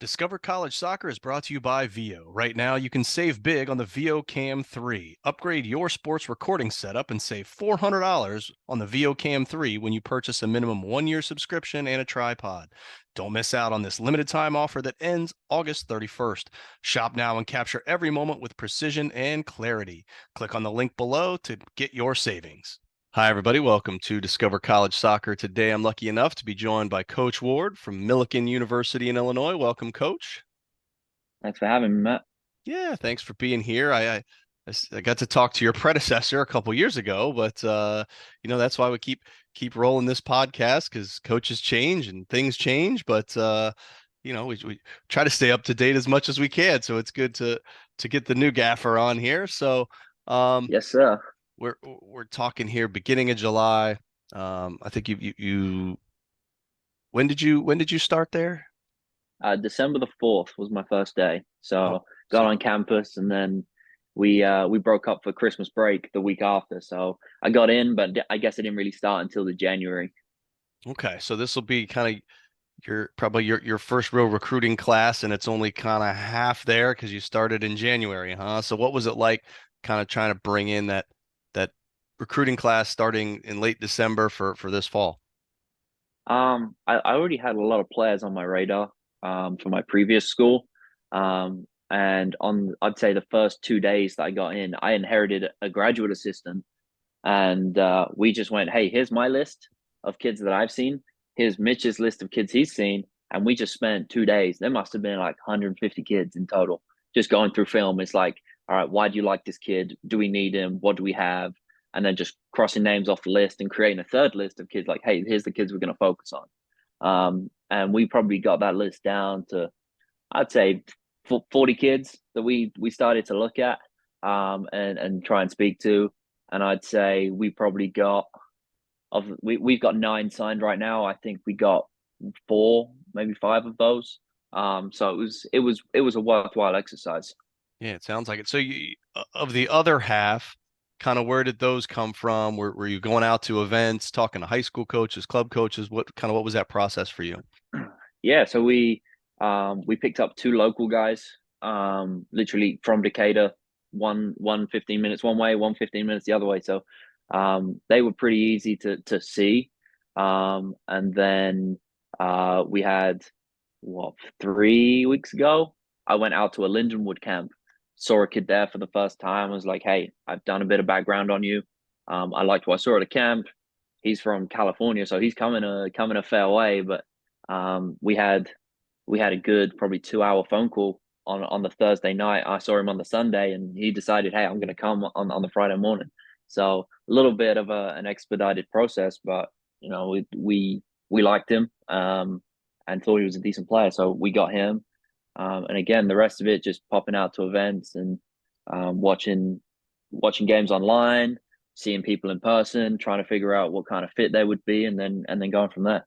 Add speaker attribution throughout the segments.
Speaker 1: Discover College Soccer is brought to you by Veo. Right now, you can save big on the Veo Cam 3. Upgrade your sports recording setup and save $400 on the Veo Cam 3 when you purchase a minimum 1-year subscription and a tripod. Don't miss out on this limited time offer that ends August 31st. Shop now and capture every moment with precision and clarity. Click on the link below to get your savings. Hi, everybody. Welcome to Discover College Soccer. Today, I'm lucky enough to be joined by Coach Ward from Millikin University in Illinois. Welcome, Coach.
Speaker 2: Thanks for having me, Matt.
Speaker 1: Yeah, thanks for being here. I got to talk to your predecessor a couple years ago, but that's why we keep rolling this podcast because coaches change and things change. But we try to stay up to date as much as we can. So it's good to get the new gaffer on here. So um,
Speaker 2: Yes, sir.
Speaker 1: we're talking here beginning of July. I think you when did you start there?
Speaker 2: December the 4th was my first day.
Speaker 1: Oh,
Speaker 2: So got
Speaker 1: so
Speaker 2: on campus and then we broke up for Christmas break the week after. So I got in, but I guess I didn't really start until the January.
Speaker 1: okay, so this will be kind of your first real recruiting class, and it's only kind of half there because you started in January, huh? So what was it like kind of trying to bring in that recruiting class starting in late December for this fall?
Speaker 2: I already had a lot of players on my radar from my previous school. And on I'd say the first 2 days that I got in, I inherited a graduate assistant. And we just went, hey, here's my list of kids that I've seen. Here's Mitch's list of kids he's seen. And we just spent 2 days. There must have been like 150 kids in total, just going through film. It's like, all right, why do you like this kid? Do we need him? What do we have? And then just crossing names off the list and creating a third list of kids like, hey, here's the kids we're going to focus on. And we probably got that list down to, I'd say, 40 kids that we started to look at and try and speak to. And I'd say we probably got we've got 9 signed right now. I think we got 4, maybe 5 of those. So it was a worthwhile exercise.
Speaker 1: Yeah, it sounds like it. So of the other half, kind of where did those come from? Were you going out to events, talking to high school coaches, club coaches? What was that process for you?
Speaker 2: Yeah, so we picked up 2 local guys, literally from Decatur, one 15 minutes one way, one 15 minutes the other way. So they were pretty easy to see. And then we had what 3 weeks ago, I went out to a Lindenwood camp, saw a kid there for the first time. I was like, hey, I've done a bit of background on you. I liked what I saw at the camp. He's from California, so he's coming a fair way, but we had a good probably 2 hour phone call on the Thursday night. I saw him on the Sunday, and he decided, hey, I'm going to come on the Friday morning. So a little bit of an expedited process, but we liked him and thought he was a decent player, so we got him. And again, the rest of it just popping out to events and watching games online, seeing people in person, trying to figure out what kind of fit they would be, and then going from there.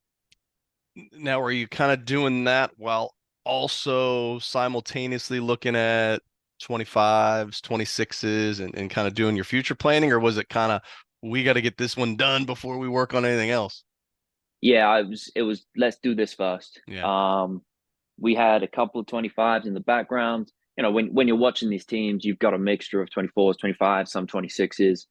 Speaker 1: Now, are you kind of doing that while also simultaneously looking at 25s, 26s, and kind of doing your future planning, or was it kind of we got to get this one done before we work on anything else?
Speaker 2: Yeah, it was let's do this first.
Speaker 1: Yeah.
Speaker 2: We had a couple of 25s in the background. When you're watching these teams, you've got a mixture of 24s, 25s, some 26s.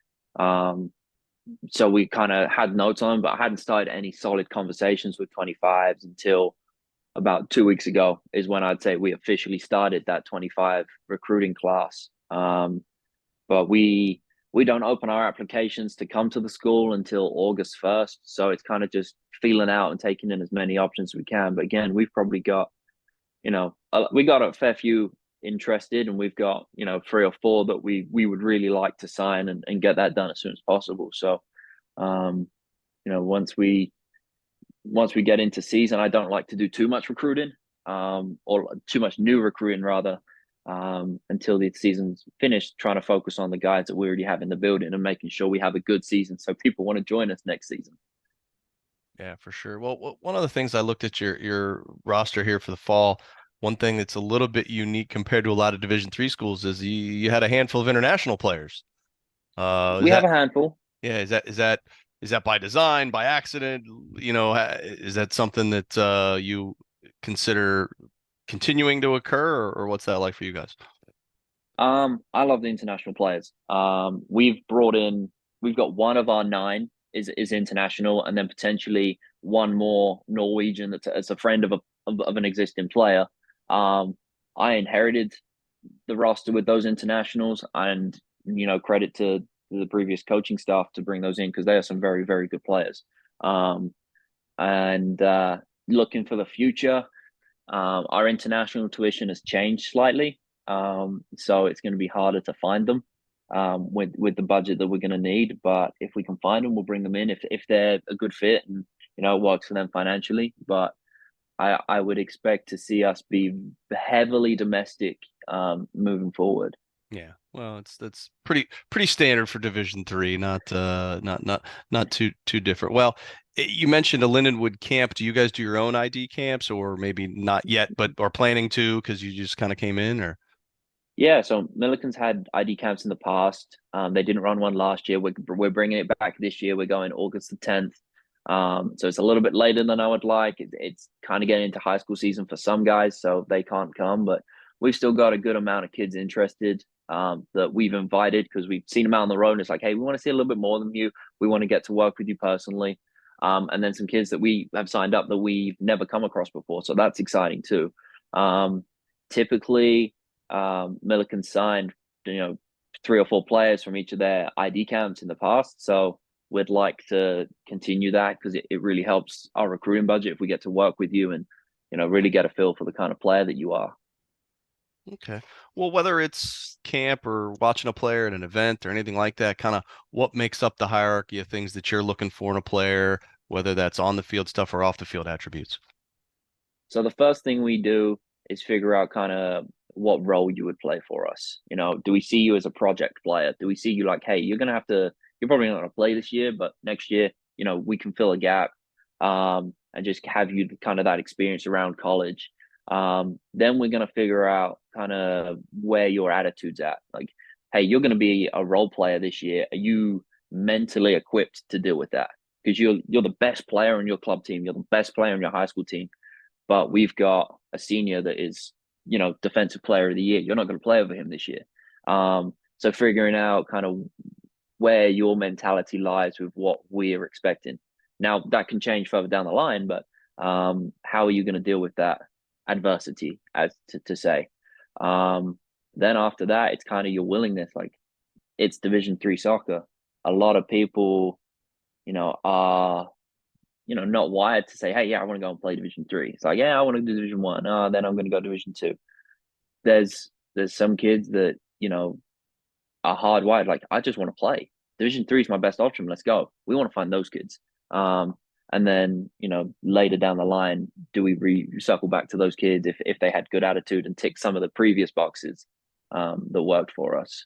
Speaker 2: So we kind of had notes on, but I hadn't started any solid conversations with 25s until about 2 weeks ago is when I'd say we officially started that 25 recruiting class. But we don't open our applications to come to the school until August 1st. So it's kind of just feeling out and taking in as many options as we can. But again, we've probably got, we got a fair few interested, and we've got, 3 or 4 that we would really like to sign and get that done as soon as possible. So, um, once we get into season, I don't like to do too much recruiting, or too much new recruiting rather, until the season's finished. Trying to focus on the guys that we already have in the building and making sure we have a good season so people want to join us next season.
Speaker 1: Yeah, for sure. Well, one of the things I looked at your roster here for the fall, one thing that's a little bit unique compared to a lot of Division III schools is you had a handful of international players. Is
Speaker 2: We have
Speaker 1: that
Speaker 2: a handful.
Speaker 1: yeah, is that by design, by accident? Is that something that you consider continuing to occur, or what's that like for you guys?
Speaker 2: I love the international players. We've got one of our nine is international, and then potentially one more Norwegian that's a friend of an existing player. Um, I inherited the roster with those internationals, and credit to the previous coaching staff to bring those in because they are some very very good players. Um, and Looking for the future, our international tuition has changed slightly, so it's going to be harder to find them with the budget that we're going to need. But if we can find them, we'll bring them in if they're a good fit and it works for them financially. But I would expect to see us be heavily domestic moving forward.
Speaker 1: Yeah, well, it's that's pretty standard for Division Three, not too different. Well, you mentioned a Lindenwood camp. Do you guys do your own ID camps, or maybe not yet, but are planning to because you just kind of came in, or?
Speaker 2: Yeah, so Milliken's had ID camps in the past. They didn't run one last year. We're bringing it back this year. We're going August the 10th. So it's a little bit later than I would like. It's kind of getting into high school season for some guys, so they can't come. But we've still got a good amount of kids interested that we've invited because we've seen them out on the road. And it's like, hey, we want to see a little bit more than you. We want to get to work with you personally. And then some kids that we have signed up that we've never come across before. So that's exciting too. Typically Millikin signed, 3 or 4 players from each of their ID camps in the past. So we'd like to continue that because it really helps our recruiting budget if we get to work with you and, really get a feel for the kind of player that you are.
Speaker 1: Okay. Well, whether it's camp or watching a player at an event or anything like that, kind of what makes up the hierarchy of things that you're looking for in a player, whether that's on the field stuff or off the field attributes.
Speaker 2: So the first thing we do is figure out kind of what role you would play for us. Do we see you as a project player? Do we see you like, hey, you're probably not going to play this year, but next year, we can fill a gap and just have you kind of that experience around college. Then we're going to figure out kind of where your attitude's at. Like, hey, you're going to be a role player this year. Are you mentally equipped to deal with that? Because you're the best player on your club team. You're the best player on your high school team, but we've got a senior that is, defensive player of the year. You're not going to play over him this year. So figuring out kind of where your mentality lies with what we're expecting. Now that can change further down the line, but how are you going to deal with that adversity, as to say? Then after that, it's kind of your willingness. Like it's Division 3 soccer. A lot of people, are not wired to say, hey, yeah, I want to go and play Division 3. It's like, yeah, I want to do Division 1. Oh, then I'm going to go Division 2. There's some kids that, are hardwired. Like, I just want to play. Division 3 is my best option. Let's go. We want to find those kids. And then, later down the line, do we circle back to those kids if they had good attitude and tick some of the previous boxes that worked for us?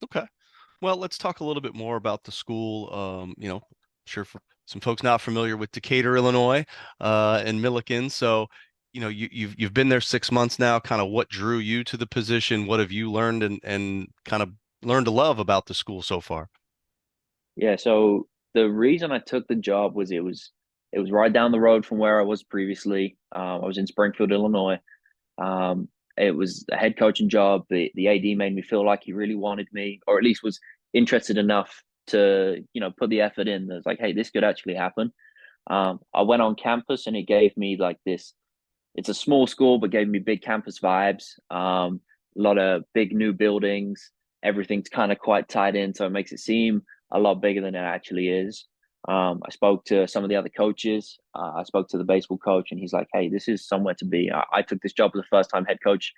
Speaker 1: Okay. Well, let's talk a little bit more about the school. Sure, for some folks not familiar with Decatur, Illinois, and Millikin. So, you've been there 6 months now. Kind of what drew you to the position? What have you learned and kind of learned to love about the school so far?
Speaker 2: Yeah, so the reason I took the job was it was right down the road from where I was previously. I was in Springfield, Illinois. It was a head coaching job. The AD made me feel like he really wanted me, or at least was interested enough to put the effort in. It's like, hey, this could actually happen. I went on campus and it gave me like this. It's a small school, but gave me big campus vibes. A lot of big new buildings. Everything's kind of quite tied in, so it makes it seem a lot bigger than it actually is. I spoke to some of the other coaches. I spoke to the baseball coach, and he's like, "Hey, this is somewhere to be." I took this job as a first-time head coach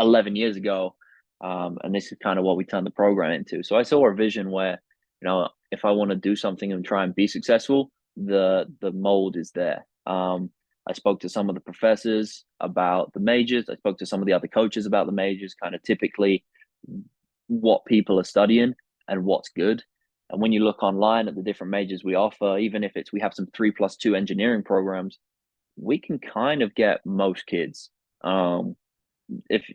Speaker 2: 11 years ago, and this is kind of what we turned the program into. So I saw a vision where, if I want to do something and try and be successful, the mold is there. I spoke to some of the professors about the majors. I spoke to some of the other coaches about the majors, kind of typically what people are studying and what's good. And when you look online at the different majors we offer, even if we have some 3+2 engineering programs, we can kind of get most kids. If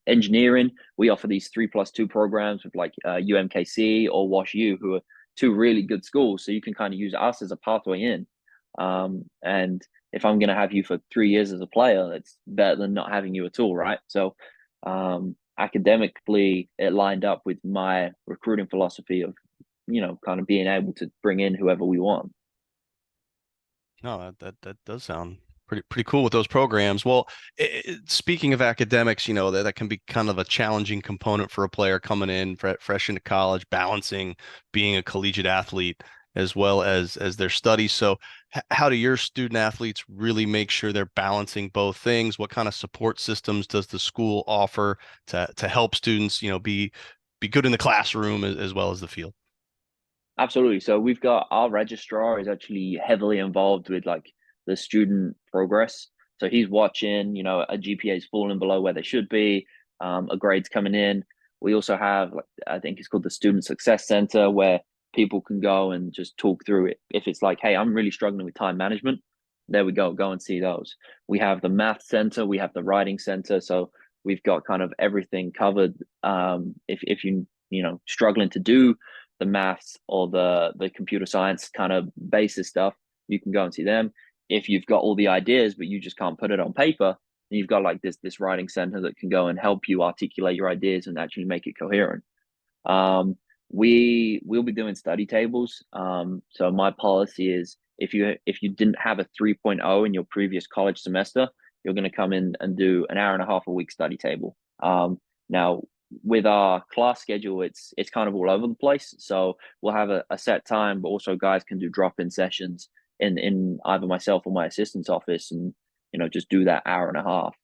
Speaker 2: engineering, we offer these 3+2 programs with like UMKC or Wash U, who are two really good schools. So you can kind of use us as a pathway in. And if I'm going to have you for 3 years as a player, it's better than not having you at all, right? So, academically, it lined up with my recruiting philosophy of, kind of being able to bring in whoever we want.
Speaker 1: No, that does sound pretty cool with those programs. Well, speaking of academics, that can be kind of a challenging component for a player coming in fresh into college, balancing being a collegiate athlete as well as their studies. So, how do your student athletes really make sure they're balancing both things? What kind of support systems does the school offer to help students, be good in the classroom as well as the field?
Speaker 2: Absolutely. So we've got our registrar is actually heavily involved with like the student progress. So he's watching, a GPA is falling below where they should be, a grade's coming in. We also have like I think it's called the Student Success Center where people can go and just talk through it. If it's like, hey, I'm really struggling with time management, there we go and see those. We have the math center, we have the writing center. So we've got kind of everything covered. If struggling to do the maths or the computer science kind of basis stuff, you can go and see them. If you've got all the ideas but you just can't put it on paper, then you've got like this writing center that can go and help you articulate your ideas and actually make it coherent. Um, we will be doing study tables. So my policy is if you didn't have a 3.0 in your previous college semester, you're going to come in and do an hour and a half a week study table. Now with our class schedule, it's kind of all over the place. So we'll have a set time, but also guys can do drop-in sessions in either myself or my assistant's office, and just do that hour and a half.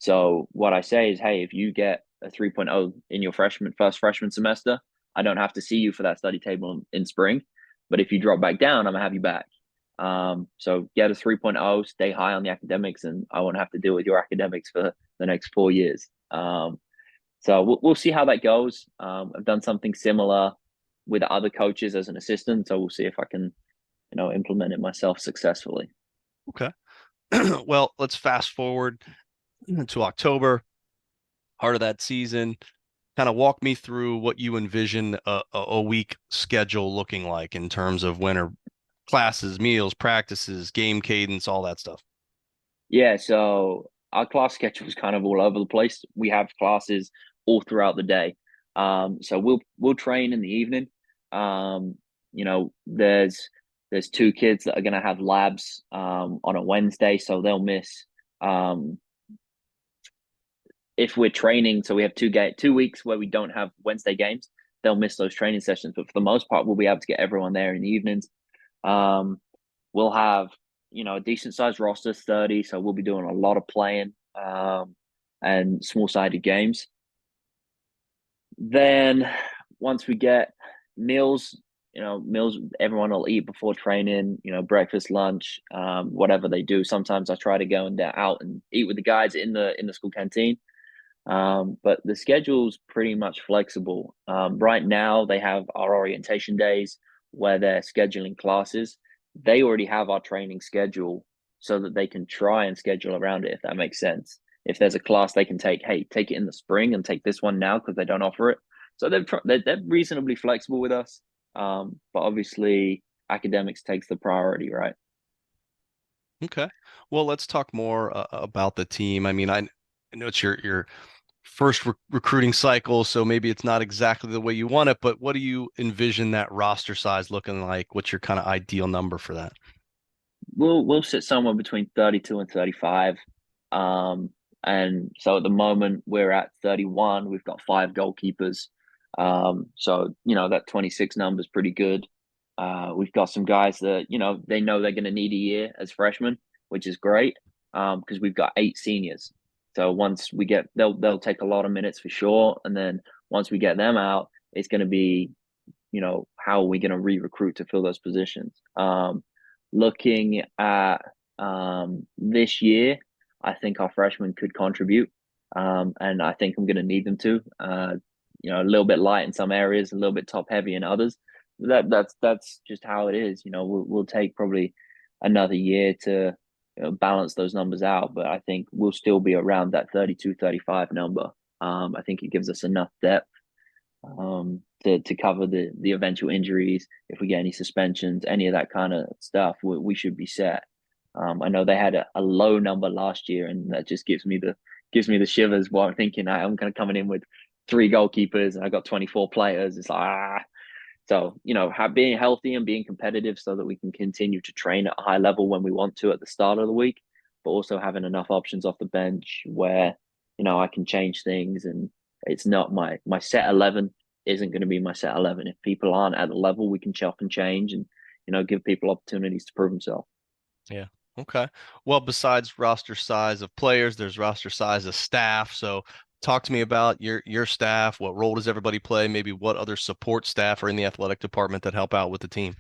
Speaker 2: So what I say is, hey, if you get a 3.0 in your first freshman semester, I don't have to see you for that study table in spring. But if you drop back down, I'm gonna have you back. So get a 3.0, stay high on the academics, and I won't have to deal with your academics for the next 4 years. So we'll see how that goes. I've done something similar with other coaches as an assistant, so we'll see if I can, implement it myself successfully.
Speaker 1: Okay. Well, let's fast forward to October, heart of that season. Kind of walk me through what you envision a week schedule looking like in terms of winter classes, meals, practices, game cadence, all that stuff.
Speaker 2: Yeah, so our class schedule is kind of all over the place. We have classes all throughout the day. So we'll train in the evening. There's two kids that are gonna have labs on a Wednesday, so they'll miss um if we're training, so we have 2 weeks where we don't have Wednesday games, they'll miss those training sessions. But for the most part, we'll be able to get everyone there in the evenings. Um, we'll have a decent sized roster, 30, so we'll be doing a lot of playing and small sided games. Then once we get meals, meals everyone will eat before training, breakfast, lunch, whatever they do. Sometimes I try to go and out and eat with the guys in the school canteen. But the schedule's pretty much flexible. Right now, they have our orientation days where they're scheduling classes. They already have our training schedule so that they can try and schedule around it, if that makes sense. If there's a class they can take, hey, take it in the spring and take this one now because they don't offer it. So they're reasonably flexible with us. But obviously, academics takes the priority, right?
Speaker 1: Okay. Well, let's talk more about the team. I mean, I know it's your first recruiting cycle, so maybe it's not exactly the way you want it, but what do you envision that roster size looking like? What's your kind of ideal number for that?
Speaker 2: We'll sit somewhere between 32 and 35. Um, and so at the moment we're at 31. We've got five goalkeepers. So that 26 number is pretty good. We've got some guys that they know they're going to need a year as freshmen, which is great. Because we've got 8 seniors. So once we get, they'll take a lot of minutes for sure. And then once we get them out, it's going to be how are we going to re-recruit to fill those positions. Looking at this year, I think our freshmen could contribute, and I think I'm going to need them to. A little bit light in some areas, a little bit top heavy in others. That's just how it is. We'll take probably another year to balance those numbers out, but I think we'll still be around that 32, 35 number. I think it gives us enough depth to cover the eventual injuries. If we get any suspensions, any of that kind of stuff, we should be set. I know they had a low number last year, and that just gives me the shivers while I'm thinking I'm kind of coming in with three goalkeepers and I got 24 players. It's like So, being healthy and being competitive so that we can continue to train at a high level when we want to at the start of the week, but also having enough options off the bench where, I can change things and it's not my set 11 isn't going to be my set 11. If people aren't at the level, we can chop and change and, give people opportunities to prove themselves.
Speaker 1: Yeah. Okay. Well, besides roster size of players, there's roster size of staff. So talk to me about your staff. What role does everybody play? Maybe what other support staff are in the athletic department that help out with the team?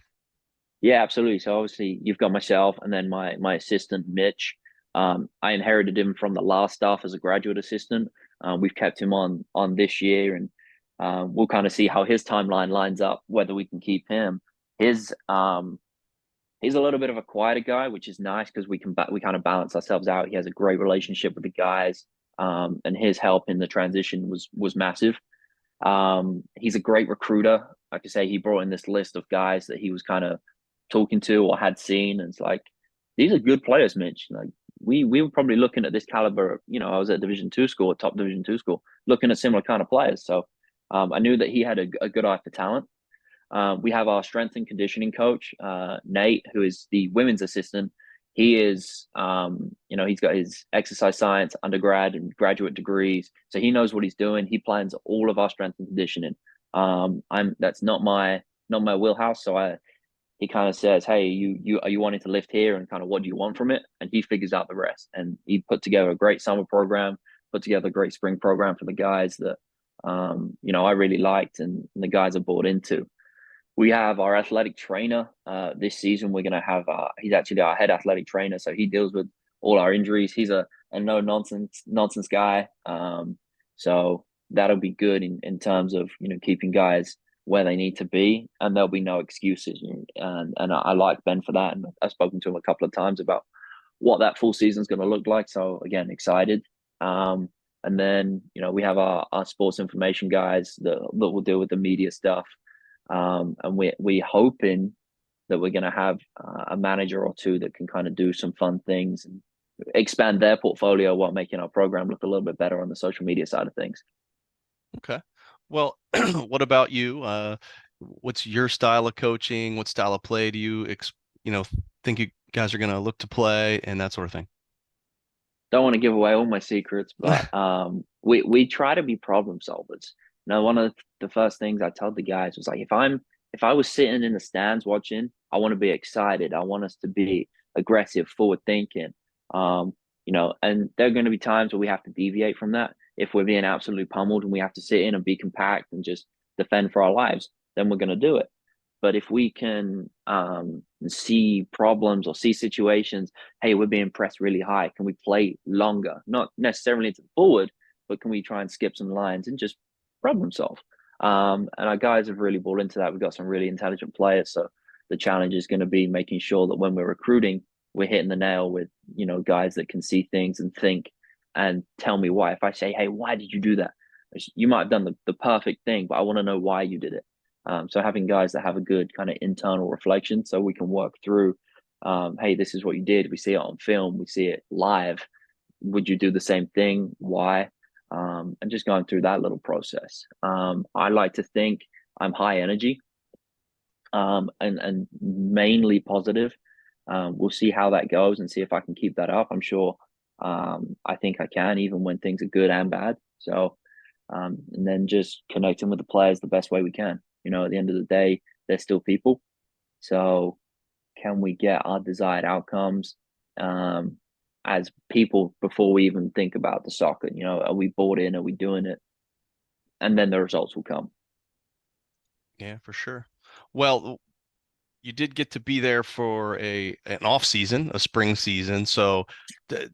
Speaker 2: Yeah, absolutely. So obviously you've got myself and then my assistant Mitch. I inherited him from the last staff as a graduate assistant. We've kept him on this year, and we'll kind of see how his timeline lines up, whether we can keep him. His he's a little bit of a quieter guy, which is nice because we kind of balance ourselves out. He has a great relationship with the guys, and his help in the transition was massive. He's a great recruiter. Like I say, he brought in this list of guys that he was kind of talking to or had seen, and it's like these are good players, Mitch. Like we were probably looking at this caliber. I was at Division 2 school, top Division 2 school, looking at similar kind of players. So I knew that he had a good eye for talent. We have our strength and conditioning coach, Nate, who is the women's assistant. He is, he's got his exercise science undergrad and graduate degrees, so he knows what he's doing. He plans all of our strength and conditioning. That's not my wheelhouse, so he kind of says, "Hey, you are you wanting to lift here, and kind of what do you want from it?" And he figures out the rest. And he put together a great summer program, put together a great spring program for the guys that, I really liked, and the guys are bought into. We have our athletic trainer. This season, we're going to have, he's actually our head athletic trainer. So he deals with all our injuries. He's a no nonsense guy. So that'll be good in terms of, keeping guys where they need to be, and there'll be no excuses. And I like Ben for that. And I've spoken to him a couple of times about what that full season is going to look like. So again, excited. And then, we have our sports information guys that will deal with the media stuff. And we hoping that we're going to have a manager or two that can kind of do some fun things and expand their portfolio while making our program look a little bit better on the social media side of things.
Speaker 1: Okay. Well, what about you? What's your style of coaching? What style of play do you you know, think you guys are going to look to play and that sort of thing?
Speaker 2: Don't want to give away all my secrets, but we try to be problem solvers. One of the first things I told the guys was like, if I was sitting in the stands watching, I want to be excited. I want us to be aggressive, forward thinking. And there are going to be times where we have to deviate from that. If we're being absolutely pummeled and we have to sit in and be compact and just defend for our lives, then we're going to do it. But if we can see problems or see situations, hey, we're being pressed really high. Can we play longer? Not necessarily to the forward, but can we try and skip some lines and just problem solve? And our guys have really bought into that. We've got some really intelligent players. So the challenge is going to be making sure that when we're recruiting, we're hitting the nail with, guys that can see things and think and tell me why. If I say, hey, why did you do that? You might have done the perfect thing, but I want to know why you did it. So having guys that have a good kind of internal reflection so we can work through, hey, this is what you did. We see it on film. We see it live. Would you do the same thing? Why? And just going through that little process. I like to think I'm high energy, and mainly positive. We'll see how that goes and see if I can keep that up. I'm sure I think I can, even when things are good and bad. So, and then just connecting with the players the best way we can. At the end of the day, they're still people. So, can we get our desired outcomes as people before we even think about the soccer? Are we bought in? Are we doing it? And then the results will come.
Speaker 1: Yeah, for sure. Well, you did get to be there for an off season, a spring season. So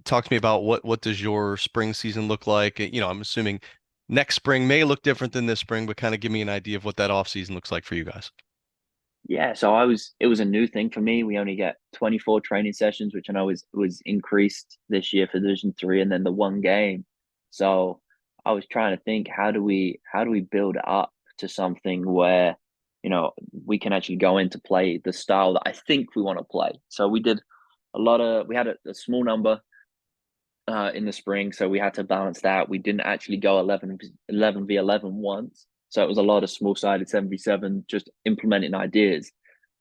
Speaker 1: talk to me about what does your spring season look like? I'm assuming next spring may look different than this spring, but kind of give me an idea of what that off season looks like for you guys.
Speaker 2: Yeah, so it was a new thing for me. We only get 24 training sessions, which I know was increased this year for Division 3, and then the one game. So I was trying to think, how do we build up to something where, we can actually go in to play the style that I think we want to play. So we did we had a small number in the spring, so we had to balance that. We didn't actually go 11v11 once, so it was a lot of small sided 7v7, just implementing ideas.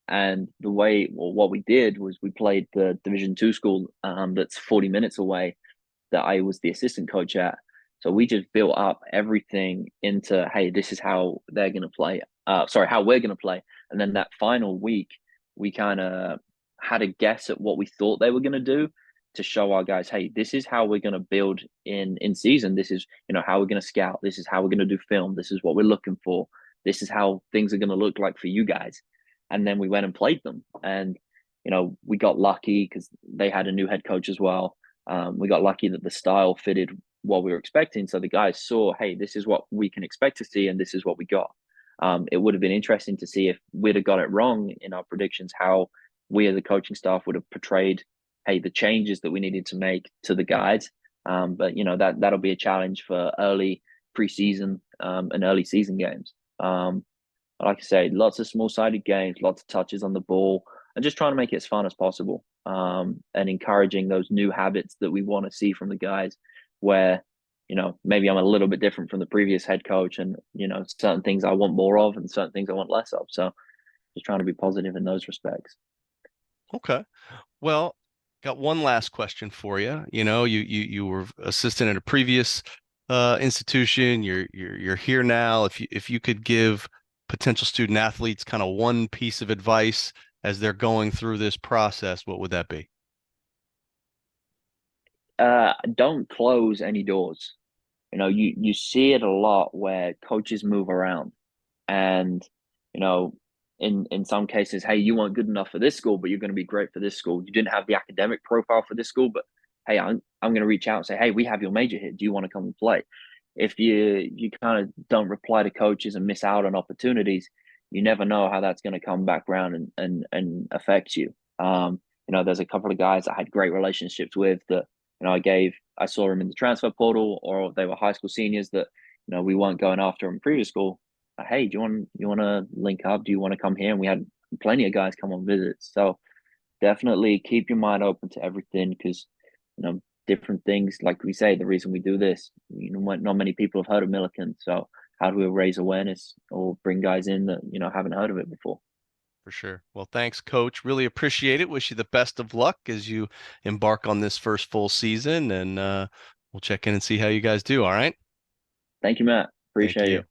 Speaker 2: And what we did was we played the Division 2 school that's 40 minutes away that I was the assistant coach at. So we just built up everything into, hey, this is how they're going to play. Sorry, how we're going to play. And then that final week, we kind of had a guess at what we thought they were going to do to show our guys, hey, this is how we're going to build in season. This is, how we're going to scout. This is how we're going to do film. This is what we're looking for. This is how things are going to look like for you guys. And then we went and played them. And, we got lucky because they had a new head coach as well. We got lucky that the style fitted what we were expecting. So the guys saw, hey, this is what we can expect to see, and this is what we got. It would have been interesting to see if we'd have got it wrong in our predictions, how we as a coaching staff would have portrayed, hey, the changes that we needed to make to the guys. But that'll be a challenge for early preseason and early season games. Like I say, lots of small-sided games, lots of touches on the ball, and just trying to make it as fun as possible, and encouraging those new habits that we want to see from the guys. Where maybe I'm a little bit different from the previous head coach, and certain things I want more of, and certain things I want less of. So just trying to be positive in those respects.
Speaker 1: Okay. Well, got one last question for you. You were assistant at a previous institution. You're here now. If you could give potential student athletes kind of one piece of advice as they're going through this process, what would that be?
Speaker 2: Don't close any doors. You see it a lot where coaches move around, and you know, in some cases, hey, you weren't good enough for this school, but you're going to be great for this school. You didn't have the academic profile for this school, but hey, I'm going to reach out and say, hey, we have your major here. Do you want to come and play? If you kind of don't reply to coaches and miss out on opportunities, you never know how that's going to come back around and affect you. There's a couple of guys I had great relationships with that I saw them in the transfer portal, or they were high school seniors that we weren't going after in previous school. Hey, do you want to link up? Do you want to come here? And we had plenty of guys come on visits. So definitely keep your mind open to everything, because different things, like we say, the reason we do this, not many people have heard of Millikin. So how do we raise awareness or bring guys in that haven't heard of it before?
Speaker 1: For sure. Well, thanks, Coach. Really appreciate it. Wish you the best of luck as you embark on this first full season, and we'll check in and see how you guys do. All right.
Speaker 2: Thank you, Matt.
Speaker 1: Thank
Speaker 2: Appreciate
Speaker 1: you.
Speaker 2: it.